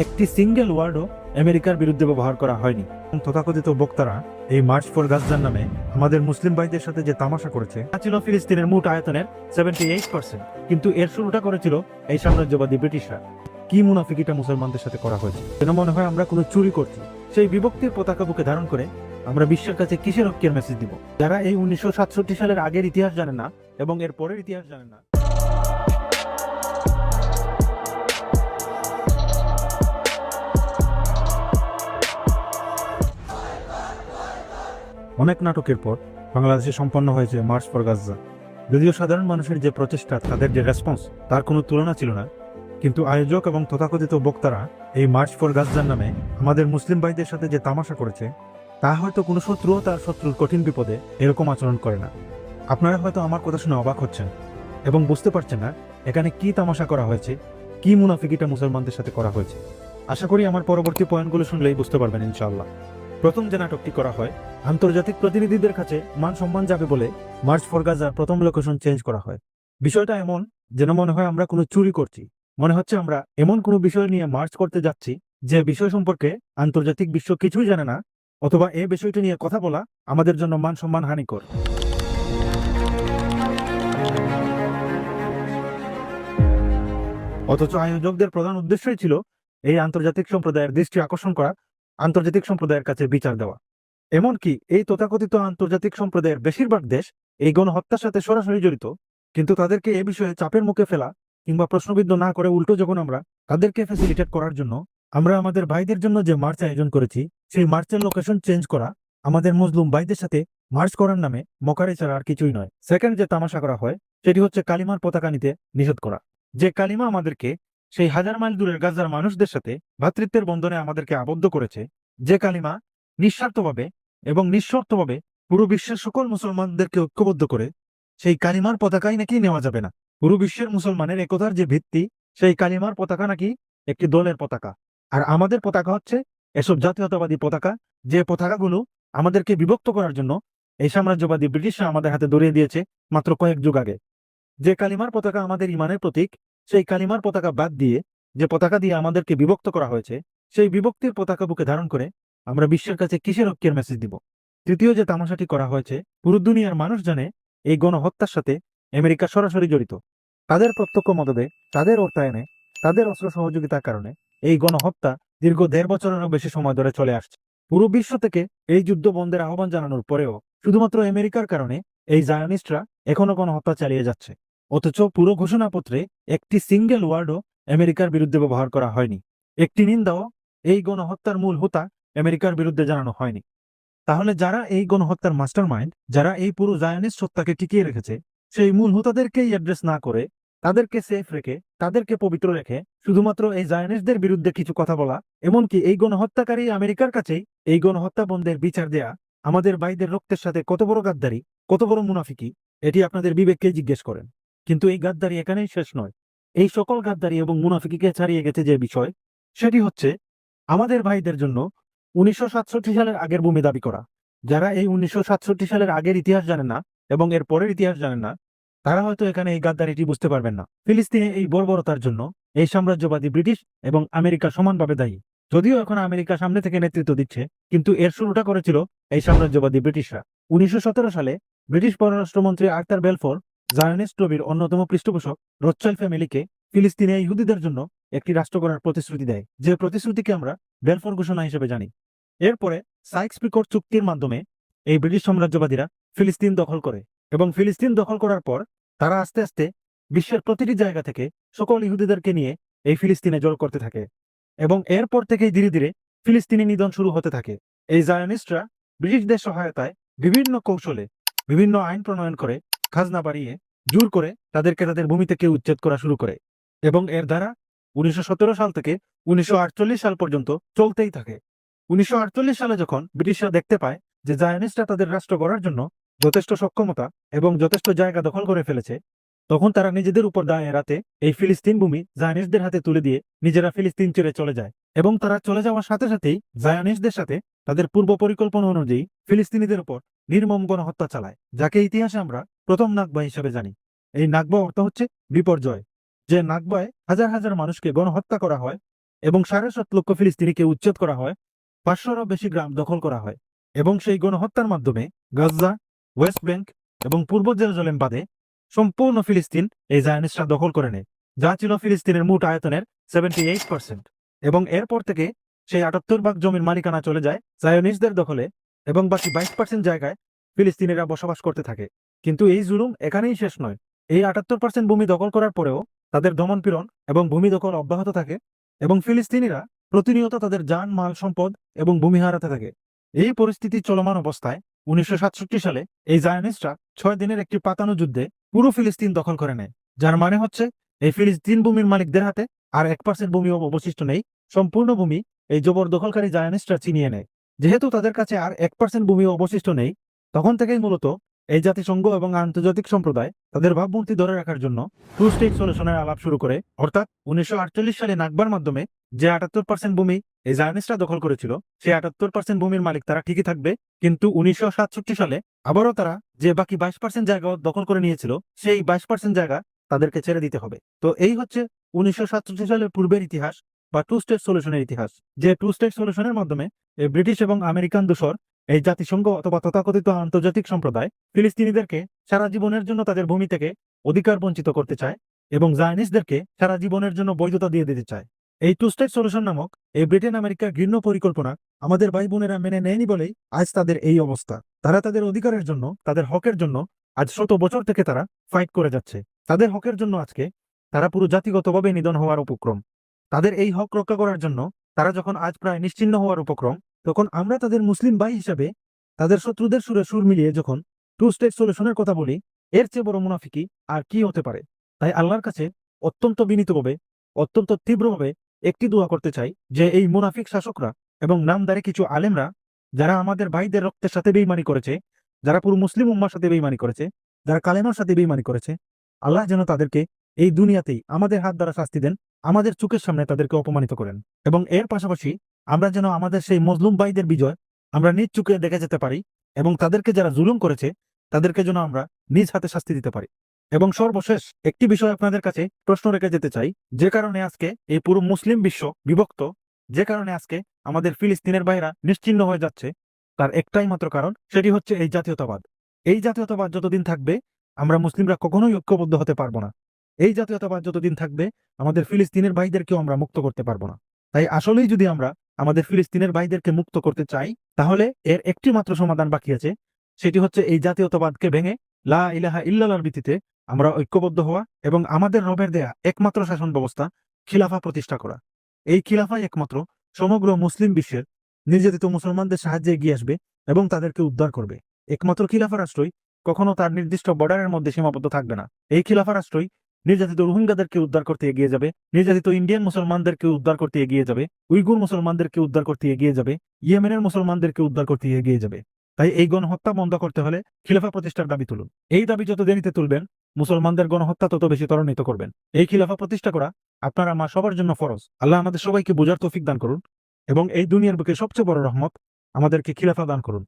একটি সিঙ্গেল ওয়ার্ডও আমেরিকার বিরুদ্ধে ব্যবহার করা হয়নি। তথাকথিত বক্তারা এই মার্চ ফর গাজার নামে আমাদের মুসলিম ভাইদের সাথে যে তামাশা করেছে তা ছিল ফিলিস্তিনের মোট আয়তনের 78%, কিন্তু এর শুরুটা করেছিল এই সাম্রাজ্যবাদী ব্রিটিশরা। কি মুনাফিকিটা মুসলমানদের সাথে করা হয়েছে, যেন মনে হয় আমরা কোনো চুরি করছি। সেই বিভক্তির পতাকা বুকে ধারণ করে আমরা বিশ্বের কাছে কিসের ঐক্যের মেসেজ দিব? যারা এই 1967 সালের আগের ইতিহাস জানে না এবং এর পরের ইতিহাস জানে না। অনেক নাটকের পর বাংলাদেশে সম্পন্ন হয়েছে মার্চ ফর গাজা। যদিও সাধারণ মানুষের যে প্রচেষ্টা, তাদের যে রেসপন্স, তার কোনো তুলনা ছিল না, কিন্তু আয়োজক এবং তথাকথিত বক্তারা এই মার্চ ফর গাজার নামে আমাদের মুসলিম ভাইদের সাথে যে তামাশা করেছে তা হয়তো কোনো শত্রুও তার শত্রুর কঠিন বিপদে এরকম আচরণ করে না। আপনারা হয়তো আমার কথা শুনে অবাক হচ্ছেন এবং বুঝতে পারছেন না এখানে কি তামাশা করা হয়েছে, কি মুনাফিকিটা মুসলমানদের সাথে করা হয়েছে। আশা করি আমার পরবর্তী পয়েন্টগুলো শুনলেই বুঝতে পারবেন ইনশাআল্লাহ। প্রথম যে নাটকটি করা হয়, আন্তর্জাতিক প্রতিনিধিদের কাছে মান সম্মান যাবে বলে মার্চ ফর গাজার প্রথম লোকেশন চেঞ্জ করা হয়। বিষয়টা এমন যেন মনে হয় আমরা কোনো চুরি করছি। মনে হচ্ছে আমরা এমন কোনো বিষয় নিয়ে মার্চ করতে যাচ্ছি যে বিষয় সম্পর্কে আন্তর্জাতিক বিশ্ব কিছুই জানে না, অথবা এই বিষয়টি নিয়ে কথা বলা আমাদের জন্য মান সম্মান হানিকর। অথচ আয়োজকদের প্রধান উদ্দেশ্যই ছিল এই আন্তর্জাতিক সম্প্রদায়ের দৃষ্টি আকর্ষণ করা, আন্তর্জাতিক সম্প্রদায়ের কাছে বিচার দেওয়া। এমনকি এই তথাকথিত আন্তর্জাতিক সম্প্রদায়ের বেশিরভাগ দেশ এই গণহত্যার সাথে সরাসরি জড়িত, কিন্তু তাদেরকে এ বিষয়ে চাপের মুখে ফেলা কিংবা প্রশ্নবিদ্ধ না করে উল্টো যখন আমরা তাদেরকে ফ্যাসিলিটেট করার জন্য আমরা আমাদের ভাইদের জন্য যে মার্চ আয়োজন করেছি, সেই মার্চের লোকেশন চেঞ্জ করা আমাদের মুসলিম ভাইদের সাথে মার্চ করার নামে মকারি ছাড়া আর কিছুই নয়। সেকেন্ড যে তামাশা করা হয় সেটি হচ্ছে কালিমার পতাকা নিতে নিষেধ করা। যে কালিমা আমাদেরকে সেই হাজার মাইল দূরের গাজার মানুষদের সাথে ভ্রাতৃত্বের বন্ধনে আমাদেরকে আবদ্ধ করেছে, যে কালিমা নিঃস্বার্থভাবে এবং নিঃশর্তভাবে পুরো বিশ্বের সকল মুসলমানদেরকে ঐক্যবদ্ধ করে, সেই কালিমার পতাকাই নাকি নেওয়া যাবে না। পুরো বিশ্বের মুসলমানের একতার যে ভিত্তি, সেই কালিমার পতাকা নাকি একটি দলের পতাকা, আর আমাদের পতাকা হচ্ছে এসব জাতীয়তাবাদী পতাকা, যে পতাকাগুলো আমাদেরকে বিভক্ত করার জন্য এই সাম্রাজ্যবাদী ব্রিটিশরা আমাদের হাতে ধরিয়ে দিয়েছে মাত্র কয়েক যুগ আগে। যে কালিমার পতাকা আমাদের ইমানের প্রতীক, সেই কালিমার পতাকা বাদ দিয়ে যে পতাকা দিয়ে আমাদেরকে বিভক্ত করা হয়েছে, সেই বিভক্তির পতাকা বুকে ধারণ করে আমরা বিশ্বের কাছে কিসের ঐক্যের মেসেজ দিব? তৃতীয় যে তামাশাটি করা হয়েছে, পুরো দুনিয়ার মানুষ জানে এই গণহত্যার সাথে আমেরিকা সরাসরি জড়িত। তাদের প্রত্যক্ষ মদদে, তাদের অর্থায়নে, তাদের অস্ত্র সহযোগিতার কারণে এই গণহত্যা দীর্ঘ 1.5 বছরেরও বেশি সময় ধরে চলে আসছে। পুরো বিশ্ব থেকে এই যুদ্ধ বন্ধের আহ্বান জানানোর পরেও শুধুমাত্র আমেরিকার কারণে এই জায়নিস্টরা এখনো গণহত্যা চালিয়ে যাচ্ছে। অথচ পুরো ঘোষণাপত্রে একটি সিঙ্গেল ওয়ার্ডও আমেরিকার বিরুদ্ধে ব্যবহার করা হয়নি। একটি নিন্দাও এই গণহত্যার মূল হোতা আমেরিকার বিরুদ্ধে জানানো হয়নি। তাহলে যারা এই গণহত্যার মাস্টারমাইন্ড, যারা এই পুরো জায়নিস্ট সত্তাকে টিকিয়ে রেখেছে, সেই মূল হোতাদেরকেই অ্যাড্রেস না করে, তাদেরকে সেফ রেখে, তাদেরকে পবিত্র রেখে শুধুমাত্র এই জায়নিস্টদের বিরুদ্ধে কিছু কথা বলা, এমনকি এই গণহত্যাকারী আমেরিকার কাছেই এই গণহত্যা বন্ধের বিচার দেয়া আমাদের ভাইদের রক্তের সাথে কত বড় গাদ্দারি, কত বড় মুনাফিকি, এটি আপনাদের বিবেককে জিজ্ঞেস করেন। কিন্তু এই গাদ্দারি এখানেই শেষ নয়। এই সকল গাদ্দারি এবং মুনাফিকিকে ছাড়িয়ে গেছে যে বিষয়, সেটি হচ্ছে আমাদের ভাইদের জন্য 1967 সালের আগের ভূমি দাবি করা। যারা এই 1967 সালের আগের ইতিহাস জানেন না এবং এর পরের ইতিহাস জানেন না, তারা হয়তো এখানে এই গাদ্দারিটি বুঝতে পারবেন না। ফিলিস্তিনে এই বর্বরতার জন্য এই সাম্রাজ্যবাদী ব্রিটিশ এবং আমেরিকা সমানভাবে দায়ী। যদিও এখন আমেরিকা সামনে থেকে নেতৃত্ব দিচ্ছে, কিন্তু এর শুরুটা করেছিল এই সাম্রাজ্যবাদী ব্রিটিশরা। 1917 সালে ব্রিটিশ পররাষ্ট্রমন্ত্রী আর্থার বেলফোর জায়নিস্ট লবির অন্যতম পৃষ্ঠপোষক রথচাইল্ড ফ্যামিলিকে ফিলিস্তিনে ইহুদিদের জন্য একটি রাষ্ট্র গড়ার প্রতিশ্রুতি দেয়, যে প্রতিশ্রুতিকে আমরা বেলফোর ঘোষণা হিসেবে জানি। এরপরে সাইক্স-পিকট চুক্তির মাধ্যমে এই ব্রিটিশ সাম্রাজ্যবাদীরা ফিলিস্তিন দখল করে, এবং ফিলিস্তিন দখল করার পর তারা আস্তে আস্তে বিশ্বের প্রতিটি জায়গা থেকে সকল ইহুদিদেরকে নিয়ে এই ফিলিস্তিনে জড়ো করতে থাকে, এবং এরপর থেকেই ধীরে ধীরে ফিলিস্তিনি নিধন শুরু হতে থাকে। এই জায়নিস্টরা ব্রিটিশদের সহায়তায় বিভিন্ন কৌশলে বিভিন্ন আইন প্রণয়ন করে, খাজনা বাড়িয়ে, জোর করে তাদেরকে তাদের ভূমি থেকে উচ্ছেদ করা শুরু করে, এবং এর দ্বারা 1917 সাল থেকে 1948 সাল পর্যন্ত চলতেই থাকে। 1948 সালে যখন ব্রিটিশরা দেখতে পায় যে জায়নিস্টরা তাদের রাষ্ট্র গড়ার জন্য যথেষ্ট সক্ষমতা এবং যথেষ্ট জায়গা দখল করে ফেলেছে, তখন তারা নিজেদের উপর দায় এড়াতে এই ফিলিস্তিন ভূমি জায়নিস্টদের হাতে তুলে দিয়ে নিজেরা ফিলিস্তিন ছেড়ে চলে যায়, এবং তারা চলে যাওয়ার সাথে সাথেই জায়নিস্টদের সাথে তাদের পূর্ব পরিকল্পনা অনুযায়ী ফিলিস্তিনিদের উপর নির্মম গণহত্যা চালায়, যাকে ইতিহাসে আমরা প্রথম নাকবা হিসেবে জানি। এই নাকবা অর্থ হচ্ছে বিপর্যয়। যে নাকবায় হাজার হাজার মানুষকে গণহত্যা করা হয়, এবং 7.5 লক্ষ ফিলিস্তিনিকে উচ্ছেদ করা হয়, 500-রও বেশি গ্রাম দখল করা হয় এবং সেই গণহত্যার মাধ্যমে গাজা, ওয়েস্ট ব্যাংক এবং পূর্ব জেরুজালেম বাদে সম্পূর্ণ ফিলিস্তিন এই জায়নিস্টরা দখল করে নেয়, যা ছিল ফিলিস্তিনের মোট আয়তনের 78%। এবং এরপর থেকে সেই 78 ভাগ জমির মালিকানা চলে যায় জায়নিস্টদের দখলে এবং বাকি 22% জায়গায় ফিলিস্তিনিরা বসবাস করতে থাকে। কিন্তু এই জুলুম এখানেই শেষ নয়। এই 78% ভূমি দখল করার পরেও তাদের দমনপীড়ন এবং ভূমি দখল অব্যাহত থাকে এবং ফিলিস্তিনিরা প্রতিনিয়ত তাদের যান, মাল, সম্পদ এবং ভূমি হারাতে থাকে। এই পরিস্থিতি চলমান অবস্থায় 1967 সালে এই জায়নিস্টরা 6 দিনের একটি পাতানো যুদ্ধে পুরো ফিলিস্তিন দখল করে নেয়, যার মানে হচ্ছে এই ফিলিস্তিন ভূমির মালিকদের হাতে আর 1% ভূমিও অবশিষ্ট নেই। সম্পূর্ণ ভূমি এই জবরদখলকারী জায়নিস্টরা ছিনিয়ে নেয়। যেহেতু তাদের কাছে আর 1% ভূমিও অবশিষ্ট নেই, তখন থেকেই মূলত এই জাতিসংঘ এবং আন্তর্জাতিক সম্প্রদায় তাদের ভাবমূর্তি ধরে রাখার জন্য টু স্টেট সলিউশনের আলাপ শুরু করে। অর্থাৎ 1948 সালে নাকবার মাধ্যমে যে 78% ভূমি এই জায়নিস্টরা দখল করেছিল, সেই 78% ভূমির মালিক তারা ঠিকই থাকবে, কিন্তু 1967 সালে আবারও তারা যে বাকি 22% জায়গা দখল করে নিয়েছিল, সেই 22% জায়গা তাদেরকে ছেড়ে দিতে হবে। তো এই হচ্ছে 1967 সালের পূর্বের ইতিহাস বা টু স্টেট সলিউশনের ইতিহাস, যে টু স্টেট সলিউশনের মাধ্যমে এই ব্রিটিশ এবং আমেরিকান দোসর এই জাতিসংঘ অথবা তথাকথিত আন্তর্জাতিক সম্প্রদায় ফিলিস্তিনিদেরকে সারা জীবনের জন্য তাদের ভূমি থেকে অধিকার বঞ্চিত করতে চায় এবং জায়নিস্টদেরকে সারা জীবনের জন্য বৈধতা দিয়ে দিতে চায়। এই টু স্টেট সলিউশন নামক এই ব্রিটেন আমেরিকার ঘৃণ্য পরিকল্পনা আমাদের ভাই বোনেরা মেনে নেয়নি বলেই আজ তাদের এই অবস্থা। তারা তাদের অধিকারের জন্য, তাদের হকের জন্য আজ 100 বছর থেকে তারা ফাইট করে যাচ্ছে। তাদের হকের জন্য আজকে তারা পুরো জাতিগতভাবে নিধন হওয়ার উপক্রম। তাদের এই হক রক্ষা করার জন্য তারা যখন আজ প্রায় নিশ্চিহ্ন হওয়ার উপক্রম, তখন আমরা তাদের মুসলিম ভাই হিসেবে তাদের শত্রুদের সুরে সুর মিলিয়ে যখন টু স্টেট সলিউশনের কথা বলি, এর চেয়ে বড় মুনাফিকি আর কি হতে পারে? তাই আল্লাহর কাছে অত্যন্ত বিনীতভাবে, অত্যন্ত তীব্রভাবে একটি দোয়া করতে চাই যে এই মুনাফিক শাসকরা এবং নামদারি কিছু আলেমরা, যারা আমাদের ভাইদের রক্তের সাথে বেঈমানি করেছে, যারা পুরো মুসলিম উম্মার সাথে বেঈমানি করেছে, যারা কালেমার সাথে বেঈমানি করেছে, আল্লাহ যেন তাদেরকে এই দুনিয়াতেই আমাদের হাত দ্বারা শাস্তি দেন, আমাদের চোখের সামনে তাদেরকে অপমানিত করেন। এবং এর পাশাপাশি আমরা যেন আমাদের সেই মজলুম ভাইদের বিজয় আমরা নিজ চোখে দেখে যেতে পারি এবং তাদেরকে যারা জুলুম করেছে তাদেরকে যেন আমরা নিজ হাতে শাস্তি দিতে পারি। এবং সর্বশেষ একটি বিষয় আপনাদের কাছে প্রশ্ন রেখে যেতে চাই, যে কারণে আজকে এই পুরো মুসলিম বিশ্ব বিভক্ত, যে কারণে আজকে আমাদের ফিলিস্তিনের ভাইরা নিশ্চিহ্ন হয়ে যাচ্ছে, তার একটাই মাত্র কারণ, সেটি হচ্ছে এই জাতীয়তাবাদ। এই জাতীয়তাবাদ যতদিন থাকবে আমরা মুসলিমরা কখনোই ঐক্যবদ্ধ হতে পারবো না। এই জাতীয়তাবাদ যতদিন থাকবে আমাদের ফিলিস্তিনের ভাইদেরকেও আমরা মুক্ত করতে পারবো না। তাই আসলেই যদি আমরা আমাদের ফিলিস্তিনের ভাইদেরকে মুক্ত করতে চাই, তাহলে এর একটি মাত্র সমাধান বাকি আছে, সেটি হচ্ছে এই জাতীয়তাবাদকে ভেঙে লা ইলাহা ইল্লাল্লাহর ভিত্তিতে আমরা ঐক্যবদ্ধ হওয়া এবং আমাদের রবের দেয়া একমাত্র শাসন ব্যবস্থা খিলাফা প্রতিষ্ঠা করা। এই খিলাফাই একমাত্র সমগ্র মুসলিম বিশ্বের নির্যাতিত মুসলমানদের সাহায্যে এগিয়ে আসবে এবং তাদেরকে উদ্ধার করবে। একমাত্র খিলাফা রাষ্ট্রই কখনো তার নির্দিষ্ট বর্ডারের মধ্যে সীমাবদ্ধ থাকবে না। এই খিলাফা রাষ্ট্রই নির্যাতিত রোহিঙ্গাদেরকে উদ্ধার করতে এগিয়ে যাবে, নির্যাতিত ইন্ডিয়ান মুসলমানদেরকে উদ্ধার করতে এগিয়ে যাবে, উইগুর মুসলমানদেরকে উদ্ধার করতে এগিয়ে যাবে, ইয়েমেনের মুসলমানদেরকে উদ্ধার করতে এগিয়ে যাবে। তাই এই গণহত্যা বন্ধ করতে হলে খিলাফা প্রতিষ্ঠার দাবি তুলুন। এই দাবি যত দেরিতে তুলবেন, মুসলমানদের গণহত্যা তত বেশি ত্বরান্বিত করবেন। এই খিলাফা প্রতিষ্ঠা করা আপনার আমার সবার জন্য ফরজ। আল্লাহ আমাদের সবাইকে বোঝার তৌফিক দান করুন এবং এই দুনিয়ার বুকে সবচেয়ে বড় রহমত আমাদেরকে খিলাফা দান করুন।